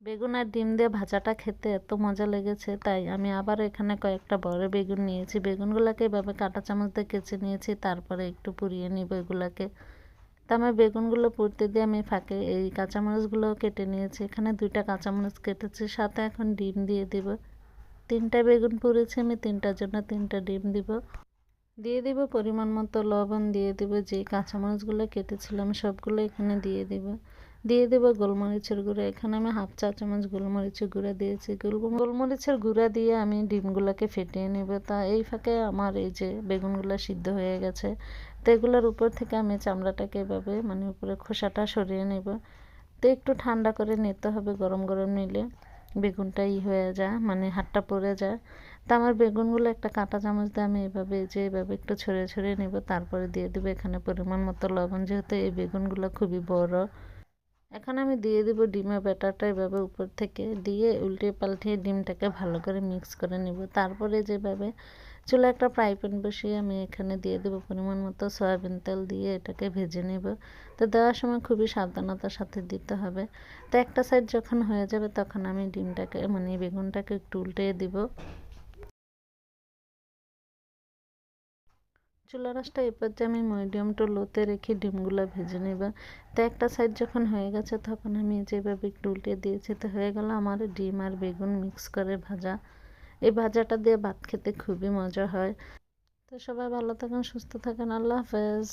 বেগুন আর ডিম দিয়ে ভাজাটা খেতে এত মজা লেগেছে, তাই আমি আবার এখানে কয়েকটা বড় বেগুন নিয়েছি। বেগুনগুলোকে এভাবে কাঁটা চামচ দিয়ে কেচে নিয়েছি, তারপরে একটু পুড়িয়ে নিব এগুলাকে। তা আমার বেগুনগুলো পুড়তে দিয়ে আমি ফাঁকে এই কাঁচামরিচগুলোও কেটে নিয়েছি। এখানে 2টা কাঁচামরিচ কেটেছি, সাথে এখন ডিম দিয়ে দিব। 3টা বেগুন পুড়েছি আমি, 3টার জন্য 3টা ডিম দিব। দিয়ে দিব পরিমাণ মতো লবণ, দিয়ে দিব যে কাঁচামরিচগুলো কেটেছিলাম সবগুলো এখানে দিয়ে দিব। দিয়ে দেব গোলমরিচের গুঁড়া। এখানে আমি 1/2 চা চামচ গোলমরিচের গুঁড়া দিয়েছি। গোলমরিচের গুঁড়া দিয়ে আমি ডিমগুলোকে ফেটিয়ে নেব। তা এই ফাঁকে আমার এই যে বেগুনগুলো সিদ্ধ হয়ে গেছে, তো এগুলোর উপর থেকে আমি চামড়াটাকে এভাবে মানে উপরে খোসাটা সরিয়ে নেব। তো একটু ঠান্ডা করে নিতে হবে, গরম গরম নিলে বেগুনটা হয়ে যায়, মানে হাতটা পড়ে যায়। তা আমার বেগুনগুলো একটা কাঁটা চামচ দিয়ে আমি এভাবে একটু ছড়িয়ে ছড়িয়ে নেব। তারপরে দিয়ে দেবো এখানে পরিমাণ মতো লবণ, যেহেতু এই বেগুনগুলো খুবই বড়। এখন আমি দিয়ে দিব ডিমের ব্যাটারটা, এভাবে উপর থেকে দিয়ে উল্টে পাল্টে ডিমটাকে ভালো করে মিক্স করে নিব। তারপরে যেভাবে চুলা একটা ফ্রাই প্যান বসিয়ে আমি এখানে দিয়ে দেবো পরিমাণ মতো সয়াবিন তেল, দিয়ে এটাকে ভেজে নেব। তো দেওয়ার সময় খুবই সাবধানতার সাথে দিতে হবে। তো একটা সাইড যখন হয়ে যাবে তখন আমি ডিমটাকে মানে বেগুনটাকে একটু উল্টে দিব। চুলা রাসটা এই পর্যায়ে আমি মিডিয়াম টু লোতে রেখে ডিমগুলো ভেজে নেব। তো একটা সাইড যখন হয়ে গেছে তখন আমি যেভাবে একটু উল্টে দিয়েছি, তো হয়ে গেল আমার ডিম আর বেগুন মিক্স করে ভাজা। এই ভাজাটা দিয়ে ভাত খেতে খুবই মজা হয়। তো সবাই ভালো থাকেন, সুস্থ থাকেন, আল্লাহ হাফেজ।